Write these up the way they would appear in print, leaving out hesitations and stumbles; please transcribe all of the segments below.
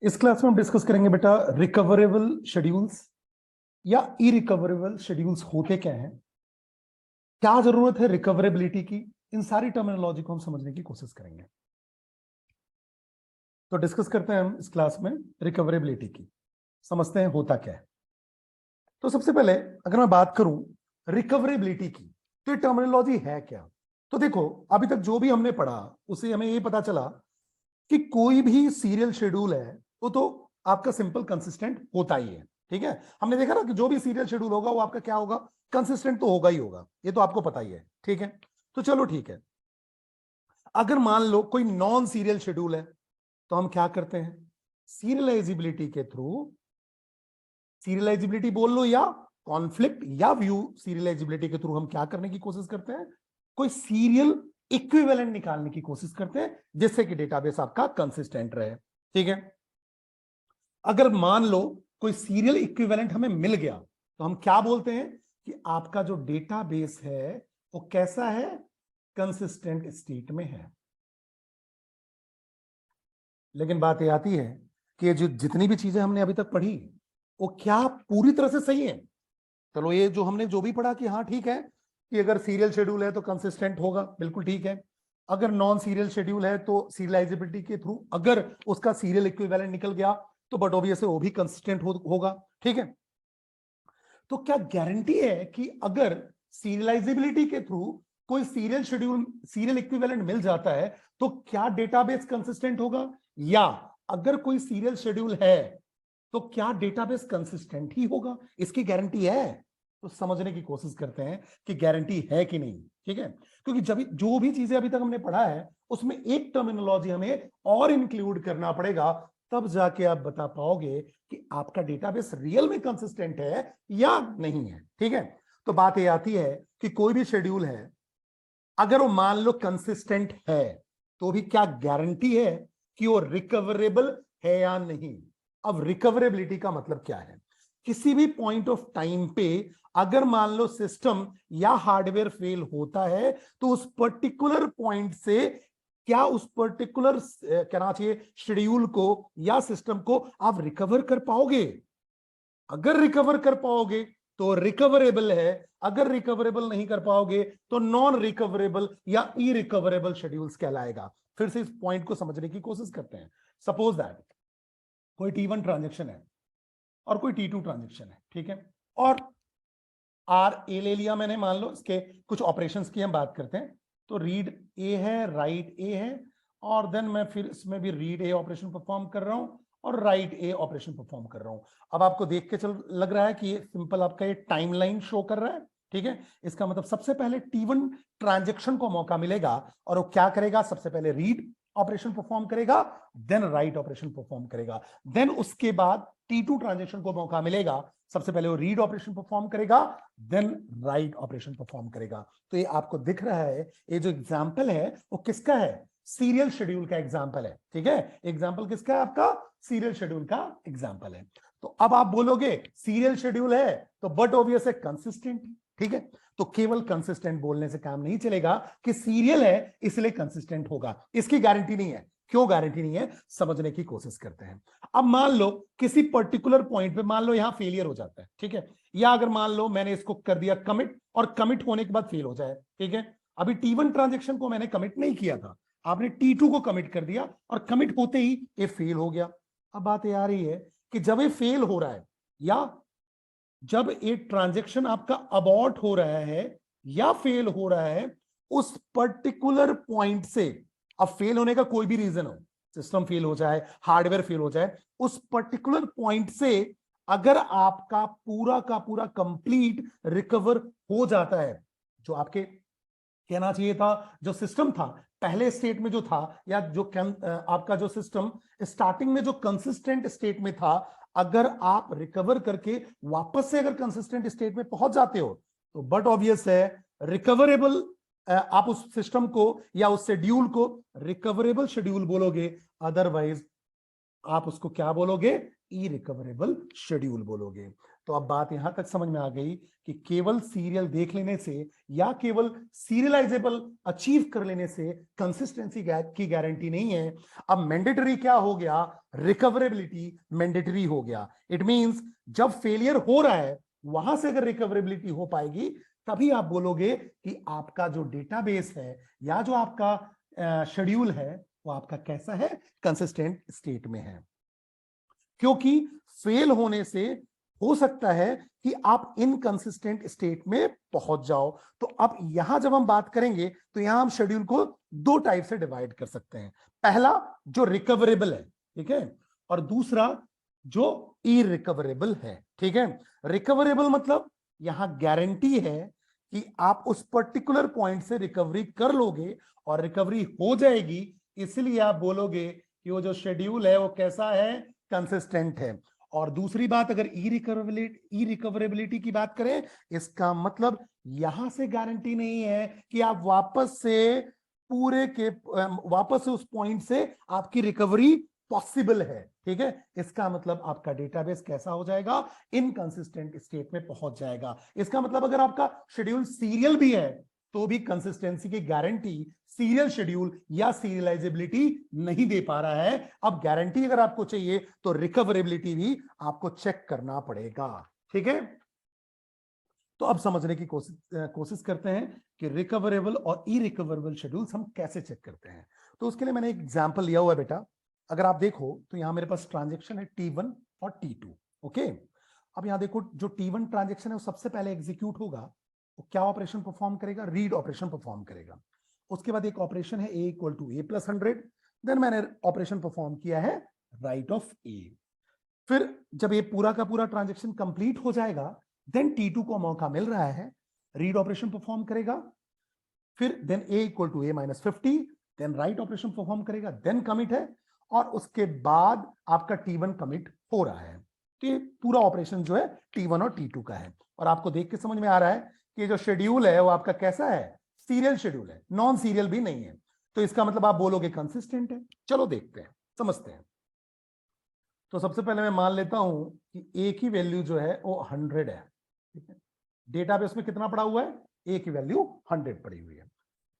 इस क्लास में हम डिस्कस करेंगे बेटा रिकवरेबल शेड्यूल्स या इरिकवरेबल शेड्यूल्स होते क्या हैं, क्या जरूरत है रिकवरेबिलिटी की। इन सारी टर्मिनोलॉजी को हम समझने की कोशिश करेंगे। तो डिस्कस करते हैं हम इस क्लास में रिकवरेबिलिटी की, समझते हैं होता क्या है। तो सबसे पहले अगर मैं बात करूं रिकवरेबिलिटी की, तो ये टर्मिनोलॉजी है क्या। तो देखो, अभी तक जो भी हमने पढ़ा उसे हमें ये पता चला कि कोई भी सीरियल शेड्यूल है वो तो आपका सिंपल कंसिस्टेंट होता ही है। ठीक है, हमने देखा ना कि जो भी सीरियल शेड्यूल होगा वो आपका क्या होगा, कंसिस्टेंट तो होगा ही होगा, ये तो आपको पता ही है। ठीक है, तो चलो ठीक है। अगर मान लो कोई नॉन सीरियल शेड्यूल है तो हम क्या करते हैं, सीरियलाइजिबिलिटी के थ्रू, सीरियलाइजिबिलिटी बोल लो या कॉन्फ्लिक्ट या व्यू सीरियलाइजिबिलिटी के थ्रू हम क्या करने की कोशिश करते हैं, कोई सीरियल इक्विवेलेंट निकालने की कोशिश करते हैं जिससे कि डेटाबेस आपका कंसिस्टेंट रहे। ठीक है, अगर मान लो कोई सीरियल इक्विवेलेंट हमें मिल गया तो हम क्या बोलते हैं कि आपका जो डेटाबेस है वो कैसा है, कंसिस्टेंट स्टेट में है। लेकिन बात यह आती है कि जो जितनी भी चीजें हमने अभी तक पढ़ी वो क्या पूरी तरह से सही है। चलो ये जो हमने जो भी पढ़ा कि हाँ ठीक है कि अगर सीरियल शेड्यूल है तो कंसिस्टेंट होगा, बिल्कुल ठीक है। अगर नॉन सीरियल शेड्यूल है तो सीरियलाइजिबिलिटी के थ्रू अगर उसका सीरियल इक्विवेलेंट निकल गया तो बट ऑब्वियस है वो भी कंसिस्टेंट होगा। ठीक है, तो क्या गारंटी है कि अगर सीरियलाइजिबिलिटी के थ्रू कोई सीरियल शेड्यूल सीरियल इक्विवेलेंट मिल जाता है तो क्या डेटाबेस कंसिस्टेंट होगा, या अगर कोई सीरियल शेड्यूल है तो क्या डेटाबेस कंसिस्टेंट ही होगा, इसकी गारंटी है। तो समझने की कोशिश करते हैं कि गारंटी है कि नहीं। ठीक है, क्योंकि जब जो भी चीजें अभी तक हमने पढ़ा है उसमें एक टर्मिनोलॉजी हमें और इंक्लूड करना पड़ेगा, तब जाके आप बता पाओगे कि आपका डेटाबेस रियल में कंसिस्टेंट है या नहीं है। ठीक है, तो बात ये आती है कि कोई भी शेड्यूल है अगर वो मान लो कंसिस्टेंट है तो भी क्या गारंटी है कि वो रिकवरेबल है या नहीं। अब रिकवरेबिलिटी का मतलब क्या है, किसी भी पॉइंट ऑफ टाइम पे अगर मान लो सिस्टम या हार्डवेयर फेल होता है तो उस पर्टिकुलर पॉइंट से क्या उस पर्टिकुलर कहना चाहिए शेड्यूल को या सिस्टम को आप रिकवर कर पाओगे। अगर रिकवर कर पाओगे तो रिकवरेबल है, अगर रिकवरेबल नहीं कर पाओगे तो नॉन रिकवरेबल या इरिकवरेबल शेड्यूल्स कहलाएगा। फिर से इस पॉइंट को समझने की कोशिश करते हैं। सपोज दैट कोई T1 ट्रांजेक्शन है और कोई T2 ट्रांजेक्शन है। ठीक है, और RA ले लिया मैंने, मान लो इसके कुछ ऑपरेशंस की हम बात करते हैं। तो रीड A है, राइट A है, और देन मैं फिर इसमें भी रीड A ऑपरेशन परफॉर्म कर रहा हूं और राइट A ऑपरेशन परफॉर्म कर रहा हूं। अब आपको देख के चल लग रहा है कि ये सिंपल आपका ये टाइमलाइन शो कर रहा है। ठीक है, इसका मतलब सबसे पहले T1 ट्रांजेक्शन को मौका मिलेगा और वो क्या करेगा, सबसे पहले रीड ऑपरेशन परफॉर्म करेगा, देन राइट ऑपरेशन परफॉर्म करेगा। देन उसके बाद T2 ट्रांजेक्शन को मौका मिलेगा, सबसे पहले वो रीड ऑपरेशन परफॉर्म करेगा, देन राइट ऑपरेशन परफॉर्म करेगा। तो ये आपको दिख रहा है, ये जो एग्जांपल है वो किसका है, सीरियल शेड्यूल का एग्जांपल है। ठीक है, एग्जांपल किसका है, आपका सीरियल शेड्यूल का एग्जांपल है। तो अब आप बोलोगे सीरियल शेड्यूल है तो बट ऑब्वियस है कंसिस्टेंट। ठीक है, तो केवल कंसिस्टेंट बोलने से काम नहीं चलेगा कि सीरियल है इसलिए कंसिस्टेंट होगा, इसकी गारंटी नहीं है। क्यों गारंटी नहीं है, समझने की कोशिश करते हैं। अब मान लो किसी पर्टिकुलर पॉइंट पे मान लो यहां फेलियर हो जाता है। ठीक है, या अगर मान लो मैंने इसको कर दिया कमिट और कमिट होने के बाद फेल हो जाए। ठीक है, अभी T1 ट्रांजेक्शन को मैंने कमिट नहीं किया था, आपने T2 को कमिट कर दिया और कमिट होते ही ये फेल हो गया। अब बात ये आ रही है कि जब ये फेल हो रहा है या जब एक ट्रांजैक्शन आपका अबॉर्ट हो रहा है या फेल हो रहा है, उस पर्टिकुलर पॉइंट से, अब फेल होने का कोई भी रीजन हो, सिस्टम फेल हो जाए, हार्डवेयर फेल हो जाए, उस पर्टिकुलर पॉइंट से अगर आपका पूरा का पूरा कंप्लीट रिकवर हो जाता है, जो आपके कहना चाहिए था जो सिस्टम था पहले स्टेट में जो था, या जो आपका जो सिस्टम स्टार्टिंग में जो कंसिस्टेंट स्टेट में था, अगर आप रिकवर करके वापस से अगर कंसिस्टेंट स्टेट में पहुंच जाते हो तो बट ऑब्वियस है रिकवरेबल, आप उस सिस्टम को या उस शेड्यूल को रिकवरेबल शेड्यूल बोलोगे, अदरवाइज आप उसको क्या बोलोगे? इरिकवरेबल शेड्यूल बोलोगे। तो अब बात यहां तक समझ में आ गई कि केवल सीरियल देख लेने से या केवल सीरियलाइजेबल अचीव कर लेने से कंसिस्टेंसी की गारंटी नहीं है। अब मैंडेटरी क्या हो गया? रिकवरेबिलिटी मैंडेटरी हो गया। इट मींस जब फेलियर हो रहा है वहां से अगर रिकवरेबिलिटी हो पाएगी तभी आप बोलोगे कि आपका जो डेटाबेस है या जो आपका शेड्यूल है वो आपका कैसा है? कंसिस्टेंट स्टेट में है। क्योंकि फेल होने से हो सकता है कि आप इनकंसिस्टेंट स्टेट में पहुंच जाओ। तो अब यहां जब हम बात करेंगे तो यहां हम शेड्यूल को दो टाइप से डिवाइड कर सकते हैं। पहला जो रिकवरेबल है, ठीक है, और दूसरा जो इरिकवरेबल है। ठीक है, रिकवरेबल मतलब यहां गारंटी है कि आप उस पर्टिकुलर पॉइंट से रिकवरी कर लोगे और रिकवरी हो जाएगी, इसलिए आप बोलोगे कि वो जो शेड्यूल है वो कैसा है? कंसिस्टेंट है। और दूसरी बात, अगर इरिकवरेबिलिटी की बात करें, इसका मतलब यहां से गारंटी नहीं है कि आप वापस से उस पॉइंट से आपकी रिकवरी पॉसिबल है। ठीक है, इसका मतलब आपका डेटाबेस कैसा हो जाएगा? इनकंसिस्टेंट स्टेट में पहुंच जाएगा। इसका मतलब अगर आपका शेड्यूल सीरियल भी है तो भी कंसिस्टेंसी की गारंटी सीरियल शेड्यूल या सीरियलाइजेबिलिटी नहीं दे पा रहा है। अब गारंटी अगर आपको चाहिए तो रिकवरेबिलिटी भी आपको चेक करना पड़ेगा। ठीक है, तो अब समझने की कोशिश करते हैं कि रिकवरेबल और इरिकवरेबल शेड्यूल्स हम कैसे चेक करते हैं। तो उसके लिए मैंने एक एग्जांपल लिया हुआ है बेटा। अगर आप देखो तो यहां मेरे पास ट्रांजेक्शन है T1 और T2। ओके, अब यहां देखो जो T1 ट्रांजेक्शन है वो सबसे पहले एग्जीक्यूट होगा। वो क्या ऑपरेशन परफॉर्म करेगा? रीड ऑपरेशन परफॉर्म करेगा। उसके बाद एक ऑपरेशन है A = A + 100। देन मैंने ऑपरेशन परफॉर्म किया है राइट ऑफ A। फिर जब ये पूरा का पूरा ट्रांजेक्शन कंप्लीट हो जाएगा देन T2 को मौका मिल रहा है, रीड ऑपरेशन परफॉर्म करेगा। फिर then A = A - 50, then write operation perform करेगा, देन कमिट है, और उसके बाद आपका T1 कमिट हो रहा है। तो ये पूरा ऑपरेशन जो है T1 और T2 का है। और आपको देख के समझ में आ रहा है कि जो शेड्यूल है वो आपका कैसा है? सीरियल शेड्यूल है, नॉन सीरियल भी नहीं है। तो इसका मतलब आप बोलोगे कंसिस्टेंट है। चलो देखते हैं, समझते हैं। तो सबसे पहले मैं मान लेता हूं कि ए की वैल्यू जो है वो 100 है। ठीक है, डेटाबेस में कितना पड़ा हुआ है? ए की वैल्यू 100 पड़ी हुई है।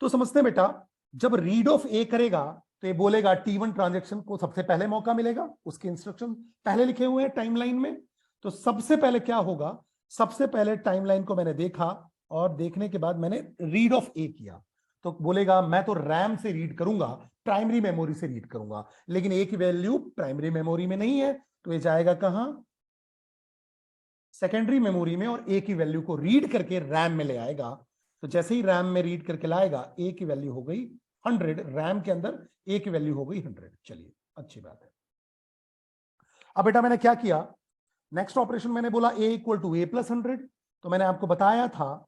तो समझते हैं बेटा, जब रीड ऑफ ए करेगा तो ये बोलेगा T1 ट्रांजेक्शन को सबसे पहले मौका मिलेगा। उसके इंस्ट्रक्शन पहले लिखे हुए हैं टाइमलाइन में। तो सबसे पहले क्या होगा? सबसे पहले टाइमलाइन को मैंने देखा और देखने के बाद मैंने रीड ऑफ ए किया। तो बोलेगा मैं तो रैम से रीड करूंगा, प्राइमरी मेमोरी से रीड करूंगा, लेकिन ए की वैल्यू प्राइमरी मेमोरी में नहीं है। तो ये जाएगा कहां? सेकेंडरी मेमोरी में, और ए की वैल्यू को रीड करके रैम में ले आएगा। तो जैसे ही रैम में रीड करके लाएगा, ए की वैल्यू हो गई 100, रैम के अंदर ए की वैल्यू हो गई 100। चलिए, अच्छी बात है। अब बेटा मैंने क्या किया? नेक्स्ट ऑपरेशन मैंने बोला A = A + 100। तो मैंने आपको बताया था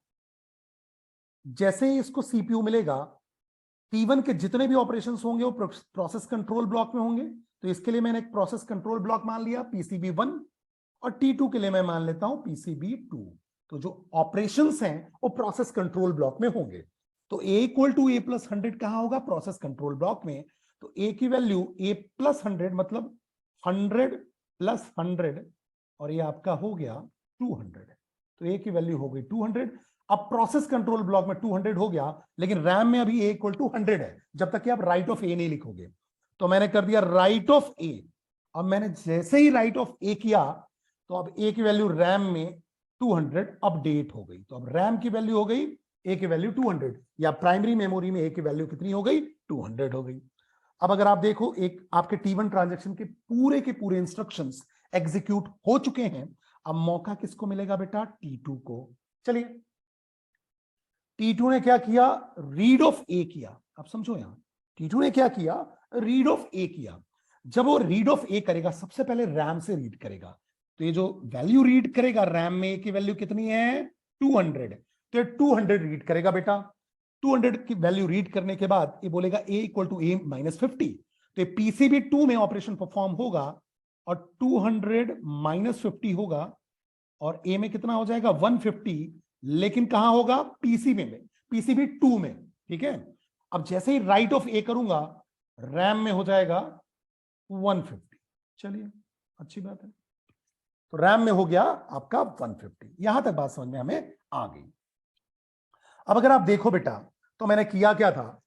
जैसे ही इसको सीपीयू मिलेगा, T1 के जितने भी ऑपरेशंस होंगे वो प्रोसेस कंट्रोल ब्लॉक में होंगे। तो इसके लिए मैंने एक प्रोसेस कंट्रोल ब्लॉक मान लिया PCB1, और T2 के लिए मैं मान लेता हूं PCB2। तो जो ऑपरेशंस हैं वो प्रोसेस कंट्रोल ब्लॉक में होंगे। तो A = A + 100 कहां होगा? प्रोसेस कंट्रोल ब्लॉक में। तो A की वैल्यू A + 100 मतलब 100 + 100, और ये आपका हो गया 200। तो A की वैल्यू हो गई 200। अब प्रोसेस कंट्रोल ब्लॉक में 200 हो गया, लेकिन रैम में अभी A = 100 है, जब तक कि आप राइट ऑफ ए नहीं लिखोगे। तो मैंने कर दिया राइट ऑफ ए। अब मैंने जैसे ही राइट ऑफ ए किया तो अब ए की वैल्यू रैम में 200 अपडेट हो गई। तो अब रैम की वैल्यू हो गई ए की वैल्यू 200, या प्राइमरी मेमोरी में ए की वैल्यू कितनी हो गई? 200 हो गई। अब अगर आप देखो, एक आपके T1 ट्रांजेक्शन के पूरे इंस्ट्रक्शंस एग्जीक्यूट हो चुके हैं। अब मौका किसको मिलेगा बेटा? T2 को। चलिए, T2 ने क्या किया? रीड ऑफ ए किया। अब समझो, यहां T2 ने क्या किया? रीड ऑफ ए किया। जब वो रीड ऑफ ए करेगा, सबसे पहले रैम से रीड करेगा। तो ये जो वैल्यू रीड करेगा रैम में, ए की वैल्यू कितनी है? 200। तो ये 200 रीड करेगा बेटा। 200 की वैल्यू रीड करने के बाद ये बोलेगा A = A - 50। तो ये PCB2 में ऑपरेशन परफॉर्म होगा, और 200 - 50 होगा, और ए में कितना हो जाएगा? 150। लेकिन कहां होगा? पीसीबी में, PCB2 में। ठीक है, अब जैसे ही राइट ऑफ ए करूंगा, रैम में हो जाएगा 150। चलिए अच्छी बात है। तो रैम में हो गया आपका 150। यहां तक बात समझ में हमें आ गई। अब अगर आप देखो बेटा, तो मैंने किया क्या था,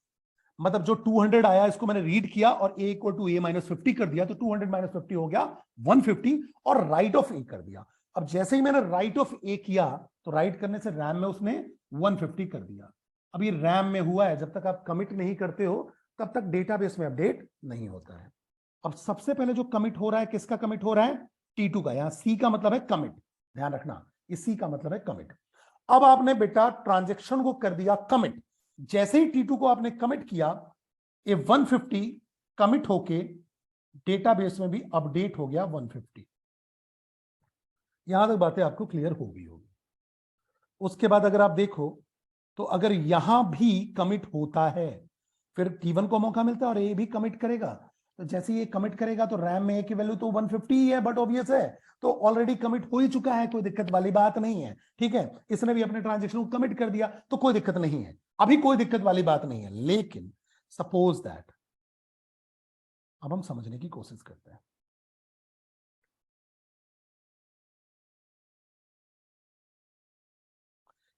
मतलब जो 200 आया इसको मैंने रीड किया और a equal to a minus 50 कर दिया, तो 200 माइनस 50 हो गया 150 और राइट ऑफ a कर दिया। अब जैसे ही मैंने राइट ऑफ a किया तो राइट करने से रैम में उसने 150 कर दिया। अब ये रैम में हुआ है, जब तक आप कमिट नहीं करते हो तब तक डेटाबेस में अपडेट नहीं होता है। अब सबसे पहले जो कमिट हो रहा है, किसका कमिट हो रहा है, T2 का। यहां C का मतलब है कमिट, ध्यान रखना, इस C का मतलब है कमिट। अब आपने बेटा ट्रांजेक्शन को कर दिया कमिट। जैसे ही T2 को आपने कमिट किया, ये 150 कमिट होके डेटाबेस में भी अपडेट हो गया 150। यहां तक बातें आपको क्लियर होगी। उसके बाद अगर आप देखो तो अगर यहां भी कमिट होता है, फिर T1 को मौका मिलता है और ये भी कमिट करेगा। तो जैसे ये कमिट करेगा तो रैम में A की वैल्यू तो 150 ही है, बट ऑब्वियस है, तो ऑलरेडी कमिट हो ही चुका है, कोई दिक्कत वाली बात नहीं है। ठीक है, इसने भी अपने ट्रांजेक्शन को कमिट कर दिया तो कोई दिक्कत नहीं है, अभी कोई दिक्कत वाली बात नहीं है। लेकिन सपोज दैट, अब हम समझने की कोशिश करते हैं।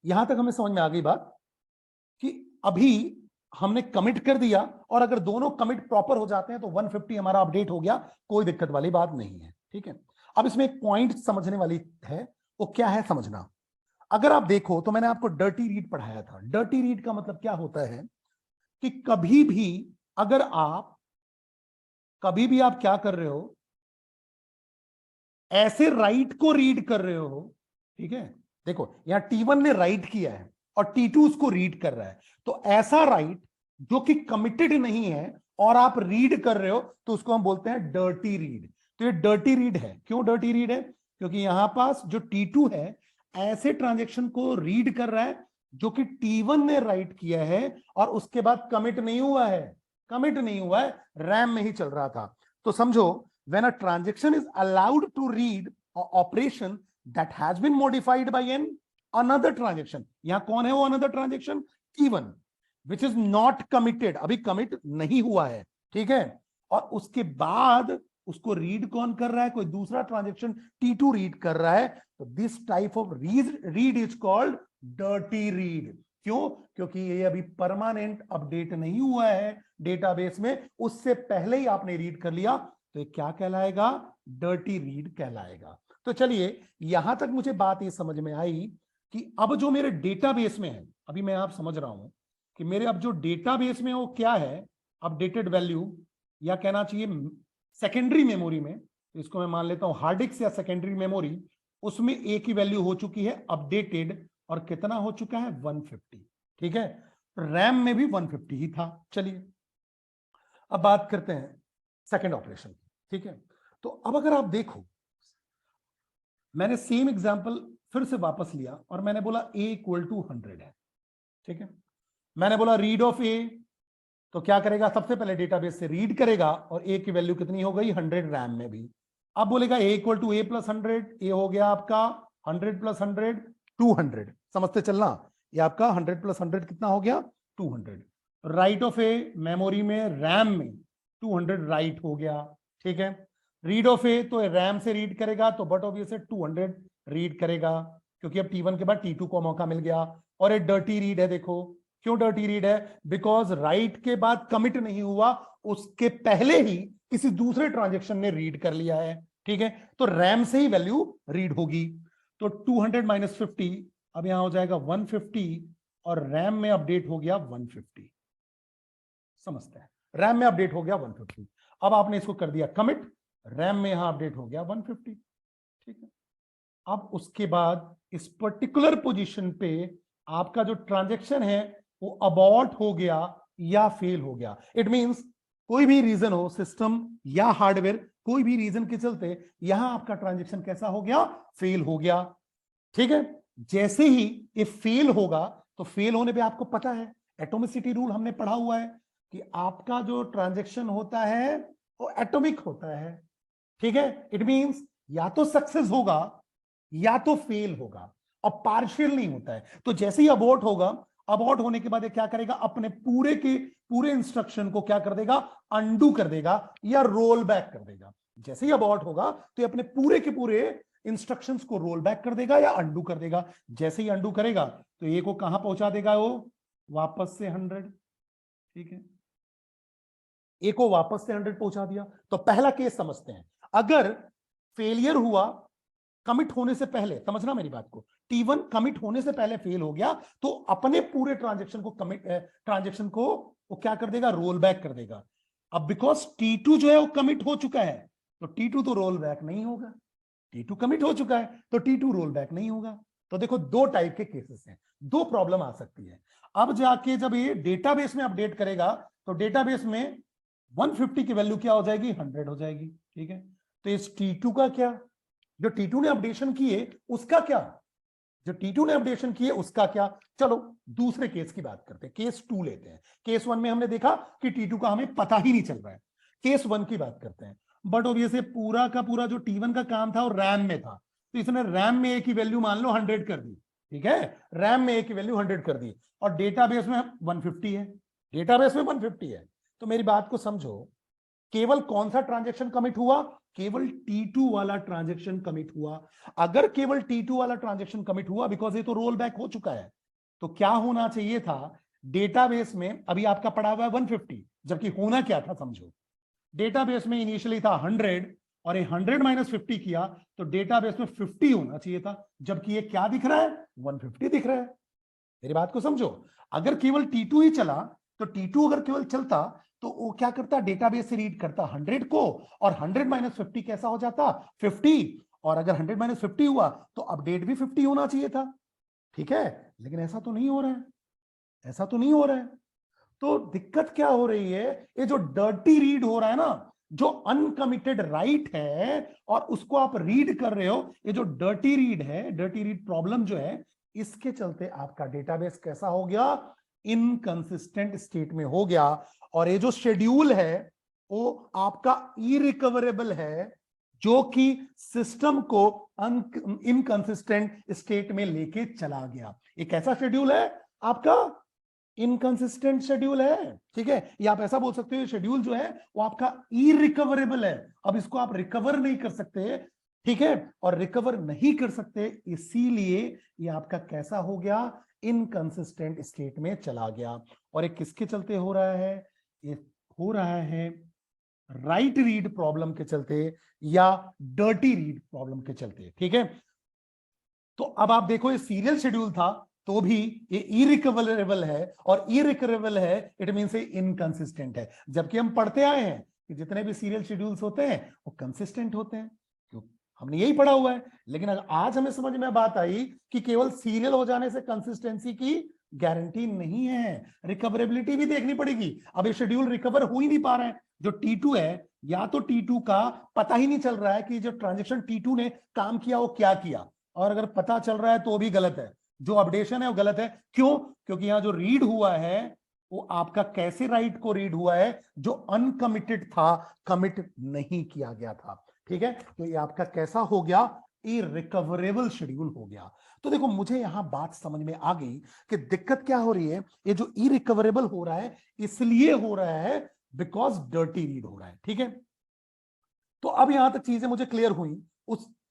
यहां तक हमें समझ में आ गई बात कि अभी हमने कमिट कर दिया और अगर दोनों कमिट प्रॉपर हो जाते हैं तो 150 हमारा अपडेट हो गया, कोई दिक्कत वाली बात नहीं है। ठीक है, अब इसमें एक पॉइंट समझने वाली है, वो क्या है समझना। अगर आप देखो तो मैंने आपको डर्टी रीड पढ़ाया था। डर्टी रीड का मतलब क्या होता है कि कभी भी अगर आप क्या कर रहे हो, ऐसे राइट को रीड कर रहे हो, ठीक है, देखो यहां T1 ने राइट किया है और T2 उसको रीड कर रहा है, तो ऐसा राइट जो कि कमिटेड नहीं है और आप रीड कर रहे हो तो उसको हम बोलते हैं डर्टी रीड। तो ये डर्टी रीड है। क्यों डर्टी रीड है? क्योंकि यहां पास जो T2 है ऐसे ट्रांजेक्शन को रीड कर रहा है जो कि T1 ने राइट किया है और उसके बाद कमिट नहीं हुआ है, रैम में ही चल रहा था। तो समझो, when a transaction is allowed to read an operation that has been modified by another transaction, यहां कौन है वो another transaction? T1, which is not committed, अभी commit नहीं हुआ है, ठीक है, और उसके बाद उसको रीड कौन कर रहा है? कोई दूसरा ट्रांजेक्शन T2 रीड कर रहा है। तो this type of read is called dirty read. क्यों? क्योंकि ये अभी परमानेंट अपडेट नहीं हुआ है डेटाबेस में, उससे पहले ही आपने रीड कर लिया, तो ये क्या कहलाएगा? डर्टी रीड कहलाएगा। तो चलिए, यहां तक मुझे बात ये समझ में आई कि अब जो मेरे डेटाबेस में है, अभी मैं आप समझ रहा हूं कि मेरे अब जो डेटाबेस में वो क्या है, अपडेटेड वैल्यू, या कहना चाहिए सेकेंडरी मेमोरी में, इसको मैं मान लेता हूं हार्ड डिस्क या सेकेंडरी मेमोरी, उसमें ए की वैल्यू हो चुकी है अपडेटेड, और कितना हो चुका है? 150। ठीक है, रैम में भी 150 ही था। चलिए अब बात करते हैं सेकेंड ऑपरेशन। ठीक है, तो अब अगर आप देखो, मैंने सेम एग्जांपल फिर से वापस लिया और मैंने बोला a इक्वल टू 100 है। ठीक है, मैंने बोला रीड ऑफ a, तो क्या करेगा? सबसे पहले डेटाबेस से रीड करेगा और a की वैल्यू कितनी हो गई? 100 रैम में भी। अब बोलेगा a equal to a plus 100, A हो गया आपका 100 प्लस 100 200। समझते चलना, ये आपका 100 प्लस 100 कितना हो गया? 200। राइट ऑफ ए, मेमोरी में रैम में 200 राइट हो गया। ठीक है, रीड ऑफ ए, तो रैम से रीड करेगा तो बट ऑब्वियस 200 रीड करेगा, क्योंकि अब T1 के बाद T2 को मौका मिल गया। और एक डर्टी रीड है। देखो क्यों डर्टी रीड है? बिकॉज राइट के बाद कमिट नहीं हुआ, उसके पहले ही किसी दूसरे ट्रांजेक्शन ने रीड कर लिया है। ठीक है, तो रैम से ही वैल्यू रीड होगी। तो 200 माइनस 50, अब यहां हो जाएगा 150 और रैम में अपडेट हो गया 150। समझते हैं, रैम में अपडेट हो गया 150। अब आपने इसको कर दिया कमिट, रैम में यहां अपडेट हो गया 150। ठीक है, अब उसके बाद इस पर्टिकुलर पोजीशन पे आपका जो ट्रांजैक्शन है वो अबॉर्ट हो गया या फेल हो गया। इट मींस कोई भी रीजन हो, सिस्टम या हार्डवेयर, कोई भी रीजन के चलते यहां आपका ट्रांजैक्शन कैसा हो गया? फेल हो गया। ठीक है, जैसे ही ये फेल होगा, तो फेल होने पे आपको पता है एटॉमिसिटी रूल हमने पढ़ा हुआ है कि आपका जो ट्रांजैक्शन होता है वो एटॉमिक होता है। ठीक है, इट मींस या तो सक्सेस होगा या तो फेल होगा, और पार्शियल नहीं होता है। तो जैसे ही अबॉर्ट होगा, अबॉर्ट होने के बाद ये क्या करेगा? अपने पूरे के पूरे इंस्ट्रक्शन को क्या कर देगा? अंडू कर देगा या रोल बैक कर देगा। जैसे ही अबॉर्ट होगा तो ये अपने पूरे के पूरे इंस्ट्रक्शंस को रोल बैक कर देगा या अंडू कर देगा। जैसे ही अंडू करेगा तो ए को कहां पहुंचा देगा, वो वापस से 100, ठीक है, ए को वापस से 100 पहुंचा दिया। तो पहला केस समझते हैं, अगर फेलियर हुआ कमिट होने से पहले, समझना मेरी बात को, T1 कमिट होने से पहले फेल हो गया तो अपने पूरे ट्रांजेक्शन को वो क्या कर देगा, रोल बैक कर देगा। अब बिकॉज T2 जो है वो कमिट हो चुका है तो T2 तो रोल बैक नहीं होगा, T2 कमिट हो चुका है तो T2 रोल बैक नहीं होगा। तो देखो दो टाइप के केसेस हैं, दो प्रॉब्लम आ सकती है। अब जाके जब ये डेटाबेस में अपडेट करेगा तो डेटाबेस में 150 की वैल्यू क्या हो जाएगी, 100 हो जाएगी, ठीक है। तो इस T2 का क्या, जो T2 ने अपडेशन किए उसका क्या, जो T2 ने अपडेशन किए उसका क्या। चलो दूसरे केस की बात करते हैं, केस 2 लेते हैं। केस 1 में हमने देखा कि T2 का हमें पता ही नहीं चल रहा है। केस 1 की बात करते हैं। बट ऑब्वियसली पूरा का पूरा जो T1 का काम था वो रैम में था, तो इसने रैम में ए की वैल्यू मान लो 100 कर दी, ठीक है, रैम में ए की वैल्यू 100 कर दी और डेटाबेस में 150 है, डेटाबेस में 150 है। तो मेरी बात को समझो, केवल कौन सा ट्रांजैक्शन कमिट हुआ, केवल T2 वाला ट्रांजैक्शन कमिट हुआ। अगर केवल T2 वाला ट्रांजैक्शन कमिट हुआ, बिकॉज ये तो रोल बैक हो चुका है, तो क्या होना चाहिए था, डेटाबेस में अभी आपका पड़ा हुआ है 150, जबकि होना क्या था समझो, डेटाबेस में इनिशियली था 100 और ये 100 माइनस 50 किया तो डेटाबेस में 50 होना चाहिए था, जबकि ये क्या दिख रहा है, 150 दिख रहा है। मेरी बात को समझो, अगर केवल T2 ही चला तो T2 अगर केवल चलता तो वो क्या करता, डेटाबेस से रीड करता 100 को और 100 माइनस 50 कैसा हो जाता, 50, और अगर 100 माइनस 50 हुआ तो अपडेट भी 50 होना चाहिए था, ठीक है। लेकिन ऐसा तो नहीं हो रहा है, ऐसा तो नहीं हो रहा है। तो दिक्कत क्या हो रही है, ये जो डर्टी रीड हो रहा है ना, जो अनकमिटेड राइट है और उसको आप रीड कर रहे हो, ये जो डर्टी रीड है, डर्टी रीड प्रॉब्लम जो है, इसके चलते आपका डेटाबेस कैसा हो गया, इनकंसिस्टेंट स्टेट में हो गया। और ये जो शेड्यूल है वो आपका इरिकवरेबल है, जो कि सिस्टम को इनकंसिस्टेंट स्टेट में लेके चला गया। एक ऐसा शेड्यूल है आपका इनकंसिस्टेंट शेड्यूल है, ठीक है। या आप ऐसा बोल सकते हो शेड्यूल जो है वो आपका इरिकवरेबल है, अब इसको आप रिकवर नहीं कर सकते, ठीक है। और रिकवर नहीं कर सकते इसीलिए ये आपका कैसा हो गया, इनकंसिस्टेंट स्टेट में चला गया। और ये किसके चलते हो रहा है, ये हो रहा है राइट रीड प्रॉब्लम के चलते या डर्टी रीड प्रॉब्लम के चलते, ठीक है। तो अब आप देखो ये सीरियल शेड्यूल था तो भी ये इरिकवरेबल है, और इरिकवरेबल है इट मींस ये इनकंसिस्टेंट है। जबकि हम पढ़ते आए हैं कि जितने भी सीरियल शेड्यूल्स होते हैं वो कंसिस्टेंट होते हैं, क्यों, हमने यही पढ़ा हुआ है। लेकिन आज हमें समझ में बात आई कि केवल सीरियल हो जाने से कंसिस्टेंसी की गारंटी नहीं है, रिकवरेबिलिटी भी देखनी पड़ेगी। अब ये शेड्यूल रिकवर हो ही नहीं पा रहे हैं। जो T2 है, या तो T2 का पता ही नहीं चल रहा है कि जो ट्रांजेक्शन T2 ने काम किया वो क्या किया, और अगर पता चल रहा है तो भी गलत है, जो अपडेशन है वो गलत है। क्यों, क्योंकि यहां जो रीड हुआ है वो आपका कैसे राइट को रीड हुआ है, जो अनकमिटेड था, कमिट नहीं किया गया था, ठीक है। तो ये आपका कैसा हो गया, इरिकवरेबल शेड्यूल हो गया। तो देखो मुझे यहां बात समझ में आ गई कि दिक्कत क्या हो रही है, ये जो इरिकवरेबल हो रहा है इसलिए हो रहा है बिकॉज डर्टी रीड हो रहा है, ठीक है। तो अब यहां तक चीजें मुझे क्लियर हुई।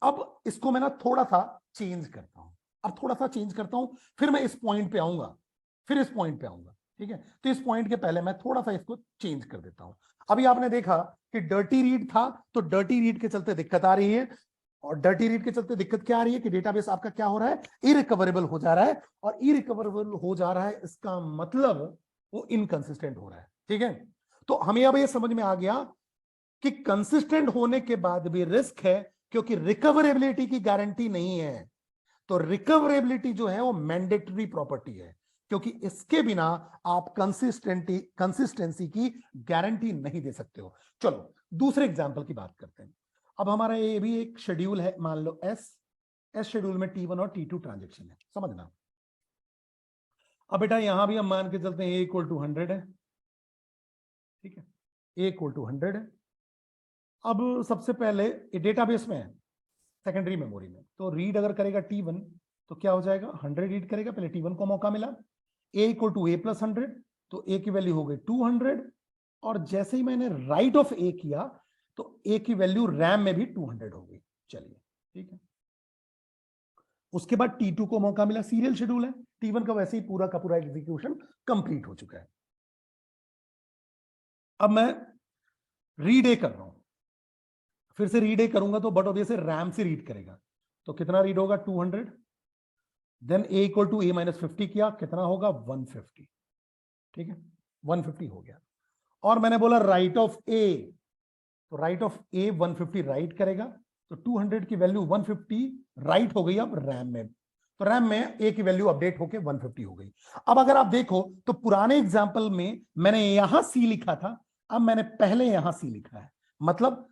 अब इसको मैं ना थोड़ा सा चेंज करता हूं, अब थोड़ा सा चेंज करता हूं, फिर मैं इस पॉइंट पे आऊंगा, फिर इस पॉइंट पे आऊंगा, ठीक है। तो इस पॉइंट के पहले मैं थोड़ा सा इसको चेंज कर देता हूं। अभी आपने देखा कि डर्टी रीड था, तो डर्टी रीड के चलते दिक्कत आ रही है, और डर्टी रीड के चलते दिक्कत क्या आ रही है कि डेटाबेस आपका क्या हो रहा है, इरिकवरेबल हो जा रहा है। और इरिकवरेबल हो जा रहा है इसका मतलब वो इनकंसिस्टेंट हो रहा है, ठीक है। तो हमें अब ये समझ में आ गया कि कंसिस्टेंट होने के बाद भी रिस्क है, क्योंकि रिकवरेबिलिटी की गारंटी नहीं है। तो रिकवरेबिलिटी जो है वो मैंडेटरी प्रॉपर्टी है, क्योंकि इसके बिना आप कंसिस्टेंसी की गारंटी नहीं दे सकते हो। चलो दूसरे एग्जांपल की बात करते हैं। अब हमारा ये भी एक शेड्यूल है, मान लो एस शेड्यूल में T1 और T2 ट्रांजेक्शन है, समझना। अब बेटा यहां भी हम मान के चलते हैं A इक्वल टू 100 है, ठीक है, A इक्वल टू 100 है। अब सबसे पहले ये डेटाबेस में है, सेकेंडरी मेमोरी में, तो रीड अगर करेगा T1 तो क्या हो जाएगा, 100 रीड करेगा, पहले T1 को मौका मिला। A equal to A plus 100, तो A की वैल्यू हो गई 200, और जैसे ही मैंने राइट ऑफ A किया तो ए की वैल्यू रैम में भी 200 हो गई। चलिए ठीक है। उसके बाद T2 को मौका मिला, सीरियल शेड्यूल है, T1 का वैसे ही पूरा का पूरा एग्जीक्यूशन कंप्लीट हो चुका है। अब मैं रीड ए कर रहा हूं, फिर से रीड ए करूंगा तो बट ऑब्वियसली रैम से रीड करेगा, तो कितना रीड होगा 200, then A equal to A minus 50 किया, कितना होगा 150, ठीक है 150 हो गया। और मैंने बोला राइट ऑफ ए, तो राइट ऑफ ए 150 राइट करेगा, तो 200 की वैल्यू 150 राइट हो गई अब रैम में, तो रैम में ए की वैल्यू अपडेट होके 150 हो गई। अब अगर आप देखो तो पुराने एग्जाम्पल में मैंने यहां सी लिखा था, अब मैंने पहले यहां सी लिखा है, मतलब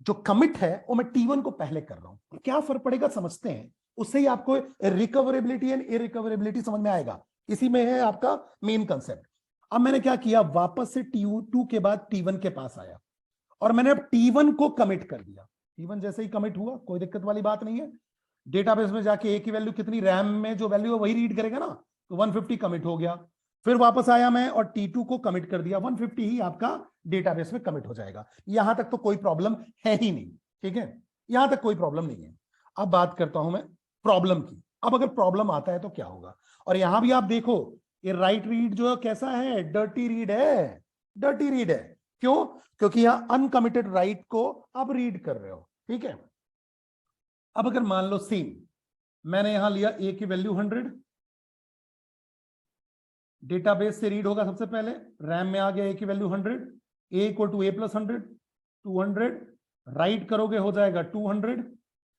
जो कमिट है वो मैं T1 को पहले कर रहा हूं। क्या फर्क पड़ेगा समझते हैं, उससे ही आपको रिकवरेबिलिटी एंड इरिकवरेबिलिटी समझ में आएगा, इसी में है आपका मेन कंसेप्ट। अब मैंने क्या किया, वापस से T2 के बाद T1 के पास आया और मैंने अब T1 को कमिट कर दिया। T1 जैसे ही कमिट हुआ, कोई दिक्कत वाली बात नहीं है, डेटाबेस में जाके ए की वैल्यू कितनी, रैम में जो वैल्यू है वही रीड करेगा ना, तो 150 कमिट हो गया। फिर वापस आया मैं और T2 को कमिट कर दिया, 150 ही आपका डेटाबेस में कमिट हो जाएगा। यहां तक तो कोई प्रॉब्लम है ही नहीं, ठीक है, यहां तक कोई प्रॉब्लम नहीं है। अब बात करता हूं मैं प्रॉब्लम की। अब अगर प्रॉब्लम आता है तो क्या होगा, और यहां भी आप देखो ये राइट रीड जो है कैसा है, डर्टी रीड है, डर्टी रीड है। क्यों, क्योंकि यहां अनकमिटेड राइट को आप रीड कर रहे हो, ठीक है। अब अगर मान लो सेम मैंने यहां लिया ए की वैल्यू 100, डेटाबेस से रीड होगा सबसे पहले, रैम में आ गया ए की value 100, A equal to A plus 100, 200 write करोगे हो जाएगा 200,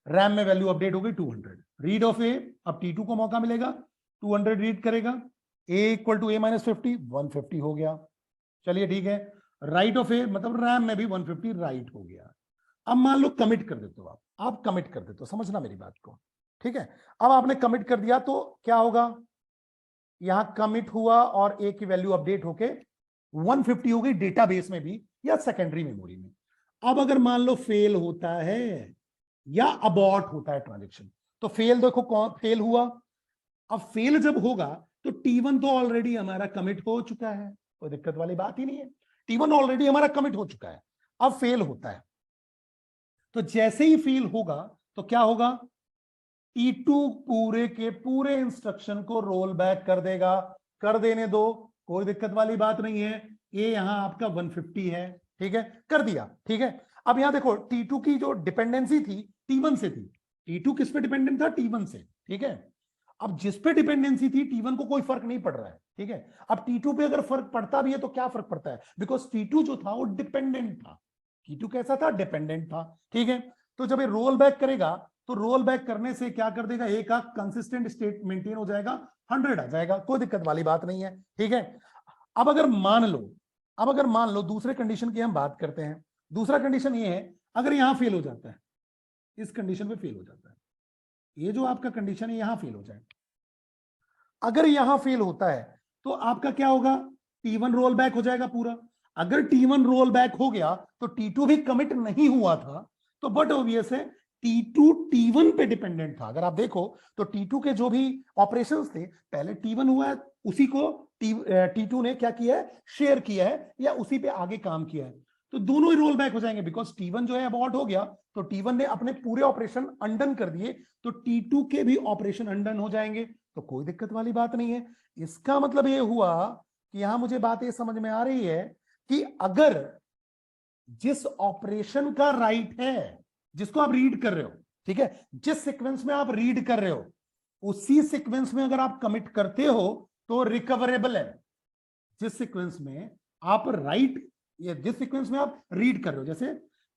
रैम में वैल्यू अपडेट हो गई 200, रीड ऑफ ए, अब T2 को मौका मिलेगा, 200 रीड करेगा, ए इक्वल टू ए माइनस 50, 150 हो गया। चलिए ठीक है, राइट ऑफ ए मतलब रैम में भी 150 राइट हो गया। अब मान लो कमिट कर देते हो आप कमिट कर देते हो, समझना मेरी बात को, ठीक है। अब आपने कमिट कर दिया तो क्या होगा, यहां कमिट हुआ और ए की वैल्यू अपडेट होके 150 हो गई डेटाबेस में भी या सेकेंडरी मेमोरी में। अब अगर मान लो फेल होता है या अबॉर्ट होता है ट्रांजेक्शन, तो फेल देखो कौन फेल हुआ, अब फेल जब होगा तो T1 तो ऑलरेडी हमारा कमिट हो चुका है, कोई दिक्कत वाली बात ही नहीं है, T1 ऑलरेडी हमारा कमिट हो चुका है। अब फेल होता है तो जैसे ही फेल होगा तो क्या होगा, T2 पूरे के पूरे इंस्ट्रक्शन को रोल बैक कर देगा, कर देने दो, कोई दिक्कत वाली बात नहीं है। ये यहां आपका 150 है, ठीक है, कर दिया, ठीक है। अब यहां देखो T2 की जो डिपेंडेंसी थी T1 से थी, T2 किस पे डिपेंडेंट था, T1 से, ठीक है। अब जिस पे डिपेंडेंसी थी T1 को कोई फर्क नहीं पड़ रहा है, ठीक है। अब T2 पे अगर फर्क पड़ता भी है तो क्या फर्क पड़ता है, बिकॉज T2 जो था वो डिपेंडेंट था, T2 कैसा था, डिपेंडेंट था, ठीक है। तो जब ये रोल बैक करेगा तो रोल बैक करने से क्या कर देगा, ए का कंसिस्टेंट स्टेट मेंटेन हो जाएगा, 100 आ जाएगा, कोई दिक्कत वाली बात नहीं है, ठीक है। अब अगर मान लो दूसरे कंडीशन की हम बात करते हैं, दूसरा कंडीशन ये है अगर यहां फेल हो जाता है, इस कंडीशन पे फेल हो जाता है, ये जो आपका कंडीशन है यहां फेल हो जाए, अगर यहां फेल होता है तो आपका क्या होगा, T1 रोल बैक हो जाएगा पूरा। अगर T1 रोल बैक हो गया तो T2 भी कमिट नहीं हुआ था, तो बट ऑब्वियस है T2 T1 पे डिपेंडेंट था। अगर आप देखो तो T2 के जो भी ऑपरेशंस थे, पहले T1 हुआ है, उसी को T2 ने क्या किया है, शेयर किया है या उसी पे आगे काम किया है, तो दोनों ही रोल बैक हो जाएंगे, बिकॉज T1 जो है अबॉर्ट हो गया तो T1 ने अपने पूरे ऑपरेशन अनडन कर दिए, तो T2 के भी ऑपरेशन अनडन हो जाएंगे, तो कोई दिक्कत वाली बात नहीं है। इसका मतलब ये हुआ कि यहां मुझे बात ये समझ में आ रही है कि अगर जिस ऑपरेशन का राइट है, जिसको आप रीड कर रहे हो, ठीक है, जिस सीक्वेंस में आप रीड कर रहे हो उसी सीक्वेंस में अगर आप कमिट करते हो तो रिकवरेबल है। जिस सीक्वेंस में आप राइट या जिस सीक्वेंस में आप रीड कर रहे हो, जैसे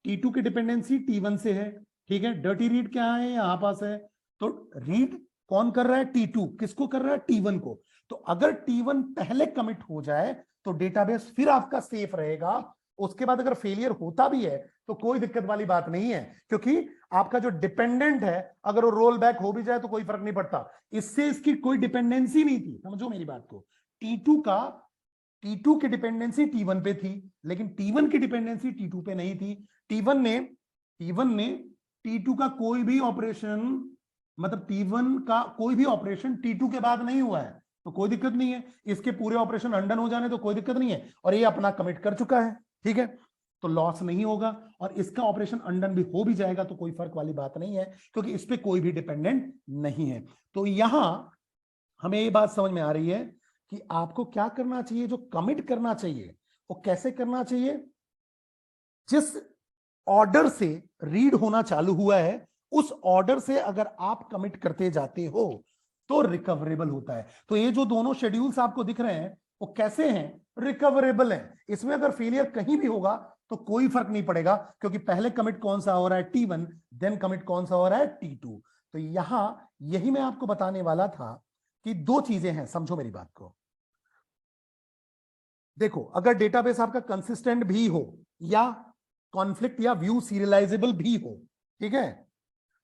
T2 की डिपेंडेंसी T1 से है, ठीक है, डर्टी रीड क्या है यहां पास है, तो रीड कौन कर रहा है, T2 किसको कर रहा है, T1 को। तो अगर T1 पहले कमिट हो जाए तो डेटाबेस फिर आपका सेफ रहेगा, उसके बाद अगर फेलियर होता भी है तो कोई दिक्कत वाली बात नहीं है, क्योंकि आपका जो डिपेंडेंट है अगर वो रोल बैक हो भी जाए तो कोई फर्क नहीं पड़ता, इससे इसकी कोई डिपेंडेंसी नहीं थी, समझो मेरी बात को। T2 की डिपेंडेंसी T1 पे थी, लेकिन T1 की डिपेंडेंसी T2 पे नहीं थी। T1 ने T2 का कोई भी ऑपरेशन, मतलब T1 का कोई भी ऑपरेशन T2 के बाद नहीं हुआ है, तो कोई दिक्कत नहीं है, इसके पूरे ऑपरेशन अनडन हो जाने तो कोई दिक्कत नहीं है, और ये अपना कमिट कर चुका है, ठीक है। तो लॉस नहीं होगा, और इसका ऑपरेशन अनडन भी हो भी जाएगा तो कोई फर्क वाली बात नहीं है, क्योंकि इस पे कोई भी डिपेंडेंट नहीं है। तो यहां हमें ये बात समझ में आ रही है कि आपको क्या करना चाहिए, जो कमिट करना चाहिए वो कैसे करना चाहिए। जिस ऑर्डर से रीड होना चालू हुआ है उस ऑर्डर से अगर आप कमिट करते जाते हो तो रिकवरेबल होता है। तो ये जो दोनों शेड्यूल्स आपको दिख रहे हैं वो कैसे हैं, रिकवरेबल हैं। इसमें अगर फेलियर कहीं भी होगा तो कोई फर्क नहीं पड़ेगा, क्योंकि पहले कमिट कौन सा हो रहा है T1, देन कमिट कौन सा हो रहा है T2। तो यहां यही मैं आपको बताने वाला था कि दो चीजें हैं, समझो मेरी बात को। देखो, अगर डेटाबेस आपका कंसिस्टेंट भी हो या कॉन्फ्लिक्ट या व्यू सीरियलाइजेबल भी हो, ठीक है,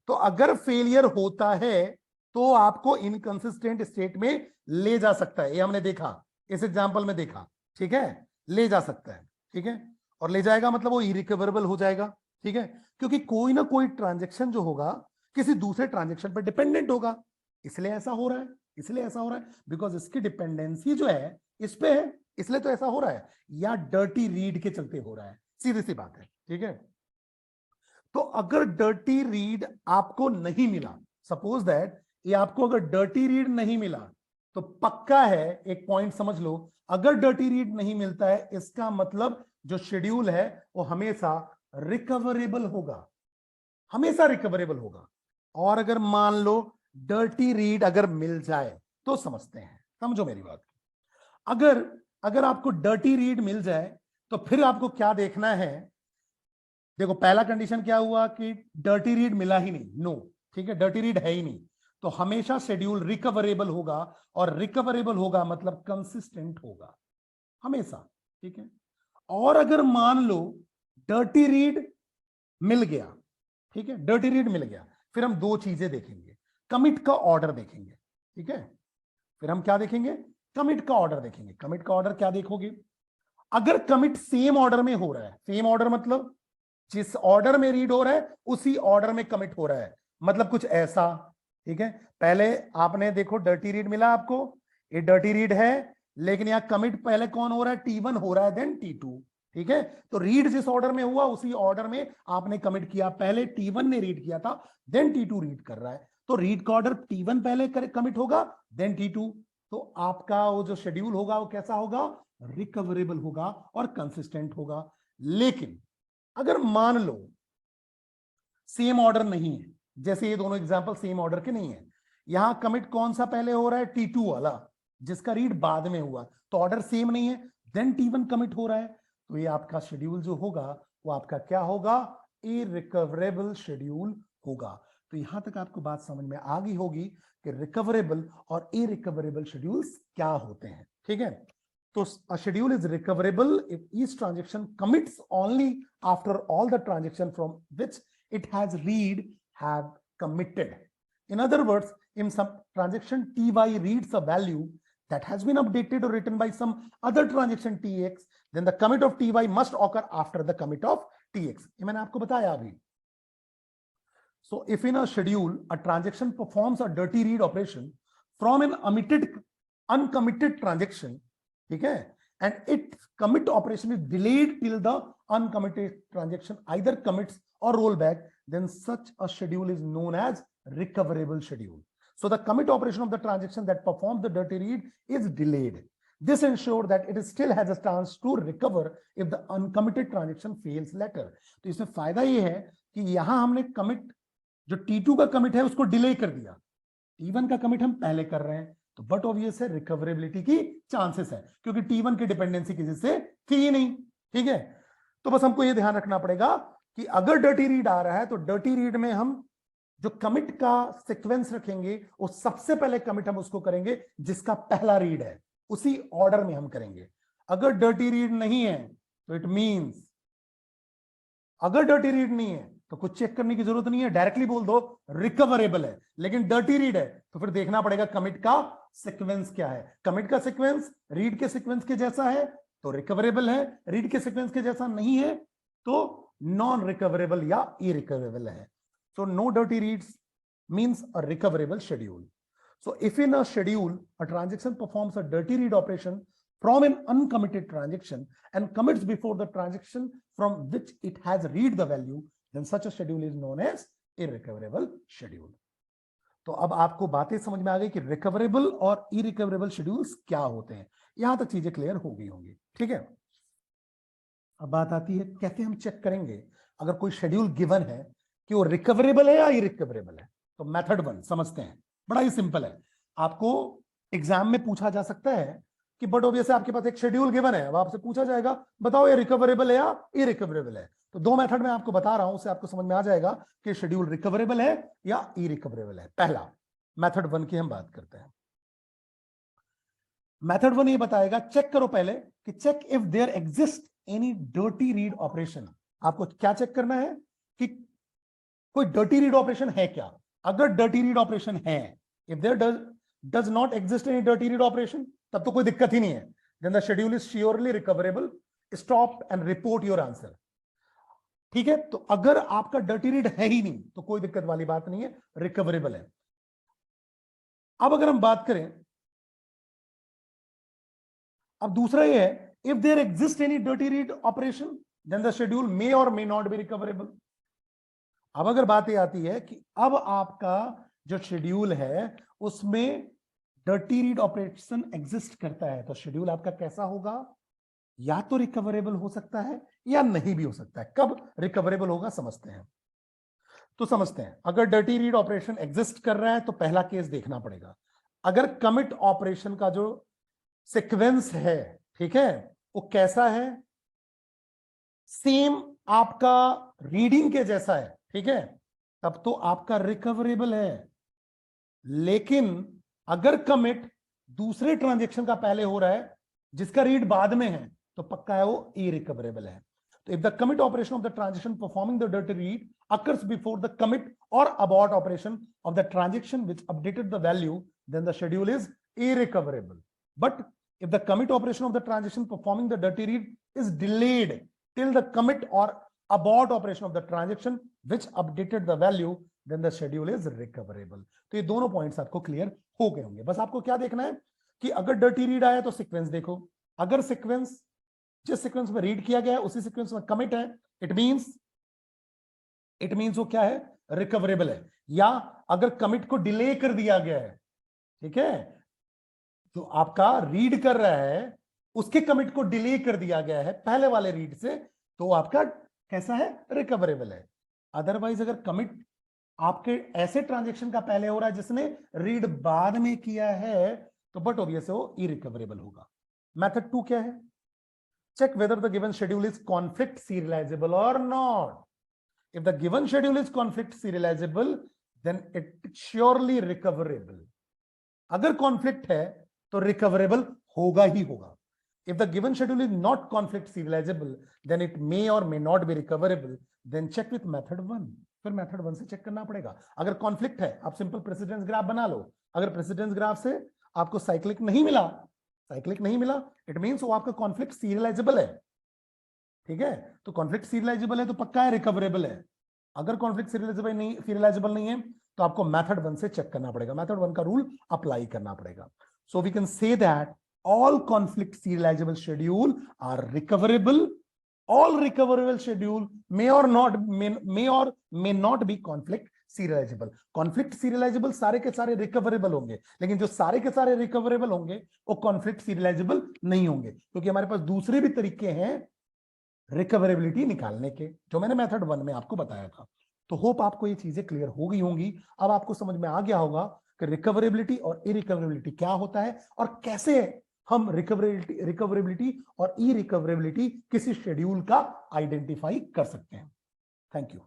तो अगर फेलियर होता है तो आपको इनकंसिस्टेंट स्टेट में ले जा सकता है। ये हमने देखा, इस एग्जांपल में देखा, ठीक है, ले जा सकता है, ठीक है। और ले जाएगा मतलब वो इरिकवरेबल हो जाएगा, ठीक है, क्योंकि कोई ना कोई ट्रांजेक्शन जो होगा किसी दूसरे ट्रांजेक्शन पर डिपेंडेंट होगा, इसलिए ऐसा हो रहा है, इसलिए ऐसा हो रहा है, बिकॉज इसकी डिपेंडेंसी जो है इस पे है, इसलिए तो ऐसा हो रहा है, या डर्टी रीड के चलते हो रहा है, सीधी सी बात है, ठीक है। तो अगर डर्टी रीड आपको नहीं मिला, सपोज दैट ये आपको अगर डर्टी रीड नहीं मिला, तो पक्का है, एक पॉइंट समझ लो, अगर डर्टी रीड नहीं मिलता है इसका मतलब जो शेड्यूल है वो हमेशा रिकवरेबल होगा, हमेशा रिकवरेबल होगा। और अगर मान लो डर्टी रीड अगर मिल जाए तो समझते हैं, समझो मेरी बात। अगर अगर आपको डर्टी रीड मिल जाए तो फिर आपको क्या देखना है। देखो, पहला कंडीशन क्या हुआ कि डर्टी रीड मिला ही नहीं, नो, ठीक है, डर्टी रीड है ही नहीं, तो हमेशा शेड्यूल रिकवरेबल होगा, और रिकवरेबल होगा मतलब कंसिस्टेंट होगा हमेशा, ठीक है। और अगर मान लो डर्टी रीड मिल गया, ठीक है, डर्टी रीड मिल गया, फिर हम दो चीजें देखेंगे, कमिट का ऑर्डर देखेंगे, ठीक है। फिर हम क्या देखेंगे, कमिट का ऑर्डर देखेंगे। कमिट का ऑर्डर क्या देखोगे, अगर कमिट सेम ऑर्डर में हो रहा है, सेम ऑर्डर मतलब जिस ऑर्डर में रीड हो रहा है उसी ऑर्डर में कमिट हो रहा है, मतलब कुछ ऐसा, ठीक है। पहले आपने देखो डर्टी रीड मिला आपको, ये डर्टी रीड है, लेकिन यहां कमिट पहले कौन हो रहा है, T1 हो रहा है, देन T2, ठीक है। तो रीड जिस ऑर्डर में हुआ उसी ऑर्डर में आपने कमिट किया, पहले T1 ने रीड किया था, देन T2 रीड कर रहा है, तो रीड का ऑर्डर T1 पहले कमिट होगा, देन T2। तो आपका वो जो शेड्यूल होगा वो कैसा होगा, रिकवरेबल होगा और कंसिस्टेंट होगा। लेकिन अगर मान लो सेम ऑर्डर नहीं है, जैसे ये दोनों एग्जांपल सेम ऑर्डर के नहीं है, यहां कमिट कौन सा पहले हो रहा है, T2 वाला, जिसका रीड बाद में हुआ, तो ऑर्डर सेम नहीं है, देन T1 कमिट हो रहा है, तो ये आपका शेड्यूल जो होगा वो आपका क्या होगा, इरिकवरेबल शेड्यूल होगा। तो यहां तक आपको बात समझ में आ गई होगी कि रिकवरेबल और इरिकवरेबल शेड्यूल्स क्या होते हैं, ठीक है। So a schedule is recoverable if each transaction commits only after all the transaction from which it has read have committed. In other words, in some transaction Ty reads a value that has been updated or written by some other transaction Tx, then the commit of Ty must occur after the commit of Tx. ये मैंने आपको बताया अभी. So if in a schedule a transaction performs a dirty read operation from an uncommitted transaction, ठीक है, and its commit operation is delayed till the uncommitted transaction either commits or rollback, then such a schedule is known as recoverable schedule. So the commit operation of the transaction that performs the dirty read is delayed. This ensures that it still has a chance to recover if the uncommitted transaction fails later. तो इसमें फायदा ये है कि यहां हमने commit जो T2 का कमिट है उसको डिले कर दिया, T1 का कमिट हम पहले कर रहे हैं, तो बट ऑब्वियस है रिकवरेबिलिटी की चांसेस है, क्योंकि T1 की डिपेंडेंसी किसी से थी ही नहीं, ठीक है। तो बस हमको ये ध्यान रखना पड़ेगा कि अगर डर्टी रीड आ रहा है तो डर्टी रीड में हम जो कमिट का सीक्वेंस रखेंगे वो सबसे पहले कमिट हम उसको करेंगे जिसका पहला रीड है, उसी ऑर्डर में हम करेंगे। अगर डर्टी रीड नहीं है तो इट मींस, अगर डर्टी रीड नहीं है तो कुछ चेक करने की जरूरत नहीं है, डायरेक्टली बोल दो रिकवरेबल है। लेकिन डर्टी रीड है तो फिर देखना पड़ेगा कमिट का सीक्वेंस क्या है। कमिट का सीक्वेंस रीड के सीक्वेंस के जैसा है तो रिकवरेबल है, रीड के सीक्वेंस के जैसा नहीं है तो नॉन रिकवरेबल या इरिकवरेबल है। So no dirty reads means a recoverable schedule. So if in a schedule a transaction performs a dirty read operation from an uncommitted transaction and commits before the transaction from which it has read the value, then such a schedule is known as irrecoverable schedule. तो अब आपको बातें समझ में आ गई कि recoverable और irrecoverable schedules क्या होते हैं। यहां तक चीजें क्लियर हो गई होंगी, ठीक है। अब बात आती है कैसे हम चेक करेंगे अगर कोई शेड्यूल गिवन है कि वो रिकवरेबल है या इरिकवरेबल है। तो मेथड 1 समझते हैं, बड़ा ही सिंपल है। आपको एग्जाम में पूछा जा सकता है कि बट ऑब्वियसली आपके पास एक शेड्यूल गिवन है, अब आपसे पूछा जाएगा बताओ ये रिकवरेबल है या इरिकवरेबल है। तो दो मेथड में आपको बता रहा हूं, उससे आपको समझ में आ जाएगा कि शेड्यूल रिकवरेबल है या इरिकवरेबल है। पहला मेथड 1 की हम बात करते हैं। मेथड 1 ये बताएगा, चेक करो पहले कि check if there exist any dirty read operation. आपको क्या चेक करना है कि कोई डर्टी रीड ऑपरेशन है क्या। अगर डर्टी रीड ऑपरेशन है, if there does not exist any dirty read operation, तब तो कोई दिक्कत ही नहीं है। Then the schedule is surely recoverable, stop and report your answer. ठीक है, तो अगर आपका डर्टी रीड है ही नहीं तो कोई दिक्कत वाली बात नहीं है, रिकवरेबल है। अब अगर हम बात करें, अब दूसरा ये है, if there exist any dirty read operation then the schedule may or may not B recoverable. अब अगर बात ये आती है कि अब आपका जो शेड्यूल है उसमें डर्टी रीड ऑपरेशन एग्जिस्ट करता है, तो शेड्यूल आपका कैसा होगा, या तो रिकवरेबल हो सकता है या नहीं भी हो सकता है। कब रिकवरेबल होगा समझते हैं। तो समझते हैं, अगर डर्टी रीड ऑपरेशन एग्जिस्ट कर रहा है तो पहला केस देखना पड़ेगा। अगर कमिट ऑपरेशन का जो सीक्वेंस है, ठीक है, वो कैसा है, सेम आपका रीडिंग के जैसा है, ठीक है, तब तो आपका रिकवरेबल है। लेकिन अगर कमिट दूसरे ट्रांजैक्शन का पहले हो रहा है जिसका रीड बाद में है, तो पक्का है वो इरिकवरेबल है। तो if the commit operation of the transaction performing the dirty read occurs before the commit or abort operation of the transaction which updated the value, then the schedule is irrecoverable. But if the commit operation of the transaction performing the dirty read is delayed till the commit or abort operation of the transaction which updated the value, then the schedule is recoverable. तो ये दोनों points आपको clear हो गए होंगे। बस आपको क्या देखना है कि अगर डर्टी रीड आया तो सीक्वेंस देखो, अगर सीक्वेंस जिस सीक्वेंस में रीड किया गया है उसी सीक्वेंस में कमिट है, इट मींस वो क्या है, रिकवरेबल है। या अगर कमिट को डिले कर दिया गया है, ठीक है, तो आपका रीड कर रहा है उसके कमिट को डिले कर दिया गया है पहले वाले रीड से, तो आपका कैसा है, रिकवरेबल है। अदरवाइज अगर कमिट आपके ऐसे ट्रांजैक्शन का पहले हो रहा है जिसने रीड बाद में किया है, तो बट ऑब्वियस वो इरिकवरेबल होगा। मेथड 2 क्या है, check whether the given schedule is conflict serializable और not. If the given schedule is conflict serializable, then it surely recoverable. अगर conflict है तो recoverable होगा ही होगा। If the given schedule is not conflict serializable, then it may or may not be recoverable. Then check with method 1. फिर method 1 से check करना पड़ेगा। अगर conflict है, आप सिंपल प्रेसिडेंस ग्राफ बना लो। अगर प्रेसिडेंस ग्राफ से आपको साइक्लिक नहीं मिला, इट मींस वो आपका conflict serializable है। ठीक है, तो कॉन्फ्लिक्ट सीरियलाइजेबल है तो पक्का है रिकवरेबल है। अगर कॉन्फ्लिक्ट सीरियलाइजेबल नहीं है तो आपको मेथड 1 से चेक करना पड़ेगा, मेथड 1 का रूल अप्लाई करना पड़ेगा। So we can say that all conflict serializable schedule are recoverable, all recoverable schedule may or may not be conflict serializable. Conflict serializable सारे के सारे रिकवरेबल होंगे, लेकिन जो सारे के सारे रिकवरेबल होंगे वो कॉन्फ्लिक्ट सीरियलाइजेबल नहीं होंगे, क्योंकि हमारे पास दूसरे भी तरीके हैं रिकवरेबिलिटी निकालने के, जो मैंने मेथड 1 में आपको बताया था। तो होप आपको ये चीजें क्लियर हो गई होंगी। अब आपको समझ में आ गया होगा कि रिकवरेबिलिटी और इरिकवरेबिलिटी क्या होता है और कैसे हम रिकवरेबिलिटी और इरिकवरेबिलिटी किसी शेड्यूल का आइडेंटिफाई कर सकते हैं। Thank you.